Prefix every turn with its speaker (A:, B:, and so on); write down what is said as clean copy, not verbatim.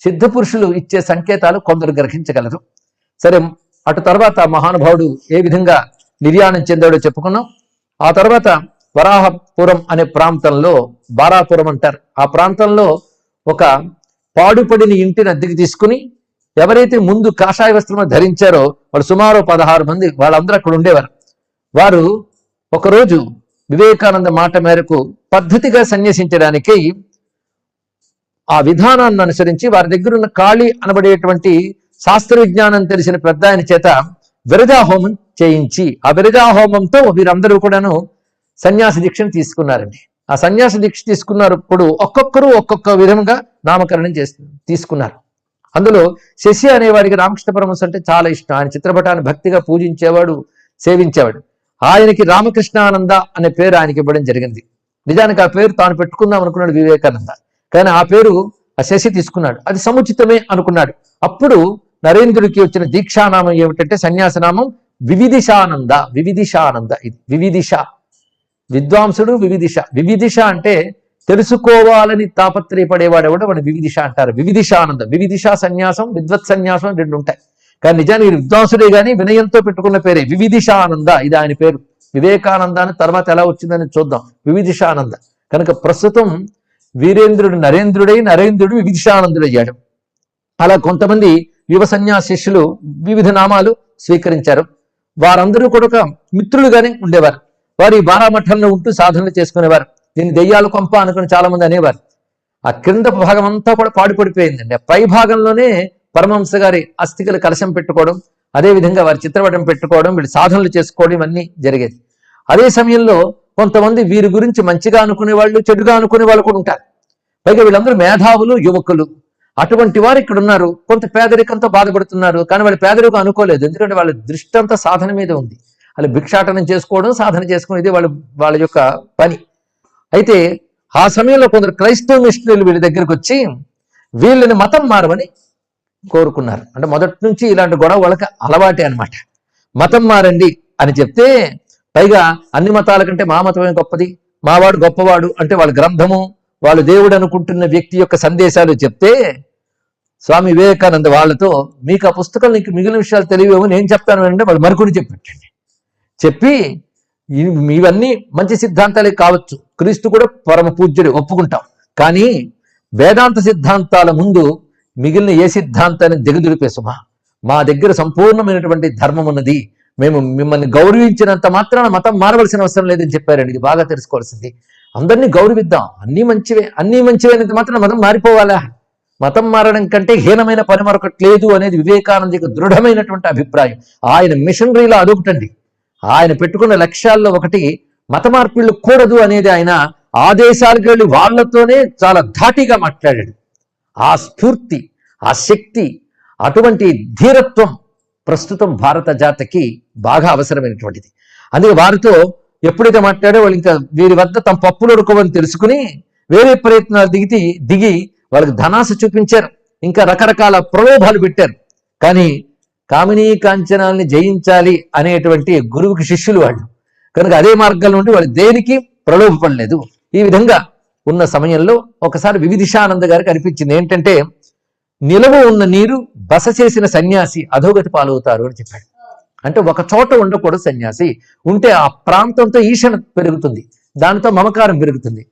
A: సిద్ధ పురుషులు ఇచ్చే సంకేతాలు కొందరు గ్రహించగలరు. సరే, అటు తర్వాత మహానుభావుడు ఏ విధంగా నిర్యాణం చెందాడో చెప్పుకున్నాం. ఆ తర్వాత వరాహపురం అనే ప్రాంతంలో, బారాపురం అంటారు, ఆ ప్రాంతంలో ఒక పాడుపడిన ఇంటిని అద్దెకి తీసుకుని ఎవరైతే ముందు కాషాయ వస్త్రం ధరించారో వాళ్ళు సుమారు 16 మంది, వాళ్ళందరూ అక్కడ ఉండేవారు. వారు ఒకరోజు వివేకానంద మాట మేరకు పద్ధతిగా సన్యసించడానికి ఆ విధానాన్ని అనుసరించి వారి దగ్గర ఉన్న కాళీ అనబడేటువంటి శాస్త్ర విజ్ఞానం తెలిసిన పెద్ద ఆయన చేత విరజాహోమం చేయించి, ఆ విరజాహోమంతో వీరందరూ కూడాను సన్యాసి దీక్షను తీసుకున్నారండి. ఆ సన్యాసి దీక్ష తీసుకున్నప్పుడు ఒక్కొక్కరు ఒక్కొక్క విధంగా నామకరణం తీసుకున్నారు. అందులో శశి అనేవాడికి రామకృష్ణ పరమహంస అంటే చాలా ఇష్టం. ఆయన చిత్రపటాన్ని భక్తిగా పూజించేవాడు, సేవించేవాడు. ఆయనకి రామకృష్ణానంద అనే పేరు ఆయనకి ఇవ్వడం జరిగింది. నిజానికి ఆ పేరు తాను పెట్టుకుందాం అనుకున్నాడు వివేకానంద, కానీ ఆ పేరు ఆ శశి తీసుకున్నాడు. అది సముచితమే అనుకున్నాడు. అప్పుడు నరేంద్రుడికి వచ్చిన దీక్షానామం ఏమిటంటే సన్యాసనామం వివిదిషానంద. వివిదిషానంద, ఇది వివిదిష, విద్వాంసుడు వివిదిష. వివిదిష అంటే తెలుసుకోవాలని తాపత్రయపడేవాడు ఎవడో వాడు వివిదిష అంటారు. వివిదిషానంద, వివిదిష సన్యాసం, విద్వత్ సన్యాసం రెండు ఉంటాయి. కానీ నిజానికి విద్వాంసుడే కానీ వినయంతో పెట్టుకున్న పేరే వివిదిషానంద. ఇది ఆయన పేరు. వివేకానంద అని తర్వాత ఎలా వచ్చిందని చూద్దాం. వివిదిషానంద కనుక ప్రస్తుతం వీరేంద్రుడు నరేంద్రుడై, నరేంద్రుడు వివిదిషానందుడయ్యాడు. అలా కొంతమంది యువ సన్యాసి శిష్యులు వివిధ నామాలు స్వీకరించారు. వారందరూ కూడా ఒక మిత్రులుగానే ఉండేవారు. వారు ఈ బారామఠంలో ఉంటూ సాధనలు చేసుకునేవారు. దీన్ని దెయ్యాలు కొంప అనుకుని చాలా మంది అనేవారు. ఆ క్రింద భాగం అంతా కూడా పాడుపడిపోయిందండి. పై భాగంలోనే పరమహంస గారి అస్థికలు కలశం పెట్టుకోవడం, అదేవిధంగా వారి చిత్రపటం పెట్టుకోవడం, వీళ్ళు సాధనలు చేసుకోవడం ఇవన్నీ జరిగేది. అదే సమయంలో కొంతమంది వీరి గురించి మంచిగా అనుకునే వాళ్ళు, చెడుగా అనుకునే వాళ్ళు కూడా ఉంటారు. పైగా వీళ్ళందరూ మేధావులు, యువకులు. అటువంటి వారు ఇక్కడ ఉన్నారు. కొంత పేదరికంతో బాధపడుతున్నారు, కానీ వాళ్ళు పేదరికం అనుకోలేదు. ఎందుకంటే వాళ్ళ దృష్టి అంతా సాధన మీద ఉంది. వాళ్ళు భిక్షాటనం చేసుకోవడం, సాధన చేసుకోవడం, ఇది వాళ్ళ యొక్క పని. అయితే ఆ సమయంలో కొందరు క్రైస్తవ మిషనరీలు వీళ్ళ దగ్గరికి వచ్చి వీళ్ళని మతం మారమని కోరుకున్నారు. అంటే మొదటి నుంచి ఇలాంటి గొడవ వాళ్ళకి అలవాటే అనమాట. మతం మారండి అని చెప్తే, పైగా అన్ని మతాల కంటే మా మతమే గొప్పది, మావాడు గొప్పవాడు అంటే వాళ్ళ గ్రంథము, వాళ్ళు దేవుడు అనుకుంటున్న వ్యక్తి యొక్క సందేశాలు చెప్తే స్వామి వివేకానంద వాళ్ళతో, మీకు ఆ పుస్తకాలు నీకు మిగిలిన విషయాలు తెలియవేమో, నేను చెప్తాను అంటే వాళ్ళు మరికొన్ని చెప్పండి. చెప్పి ఇవన్నీ మంచి సిద్ధాంతాలే కావచ్చు, క్రీస్తు కూడా పరమ పూజ్యుడు, ఒప్పుకుంటాం. కానీ వేదాంత సిద్ధాంతాల ముందు మిగిలిన ఏ సిద్ధాంతాన్ని దిగదుడిపే సుమా, మా దగ్గర సంపూర్ణమైనటువంటి ధర్మం ఉన్నది, మేము మిమ్మల్ని గౌరవించినంత మాత్రాన మతం మారవలసిన అవసరం లేదని చెప్పారండి. ఇది బాగా తెలుసుకోవాల్సింది. అందరినీ గౌరవిద్దాం, అన్నీ మంచివే, అన్నీ మంచివైనంత మాత్రం మతం మారిపోవాలా? మతం మారడం కంటే హీనమైన పని మరొకటి లేదు అనేది వివేకానంద యొక్క దృఢమైనటువంటి అభిప్రాయం. ఆయన మిషనరీలో అదొకటండి. ఆయన పెట్టుకున్న లక్ష్యాల్లో ఒకటి మత మార్పిళ్ళు కూడదు అనేది. ఆయన ఆదేశాలకు వెళ్ళి వాళ్లతోనే చాలా ధాటిగా మాట్లాడాడు. ఆ స్ఫూర్తి, ఆ శక్తి, అటువంటి ధీరత్వం ప్రస్తుతం భారత జాతికి బాగా అవసరమైనటువంటిది. అందుకే వారితో ఎప్పుడైతే మాట్లాడో వాళ్ళు ఇంకా వీరి వద్ద తమ పప్పులు ఉడుకోవని తెలుసుకుని వేరే ప్రయత్నాలు దిగి వాళ్ళకి ధనాశ చూపించారు, ఇంకా రకరకాల ప్రలోభాలు పెట్టారు. కానీ కామినీ కాంచనాల్ని జయించాలి అనేటువంటి గురువుకి శిష్యులు వాళ్ళు కనుక అదే మార్గంలో ఉండి వాళ్ళు దేనికి ప్రలోభపడలేదు. ఈ విధంగా ఉన్న సమయంలో ఒకసారి వివిదిషానంద గారికి అనిపించింది ఏంటంటే, నిలవ ఉన్న నీరు బస చేసిన సన్యాసి అధోగతి పాలవుతారు అని చెప్పాడు. అంటే ఒక చోట ఉండకూడదు సన్యాసి, ఉంటే ఆ ప్రాంతంతో ఈషణ పెరుగుతుంది, దానితో మమకారం పెరుగుతుంది.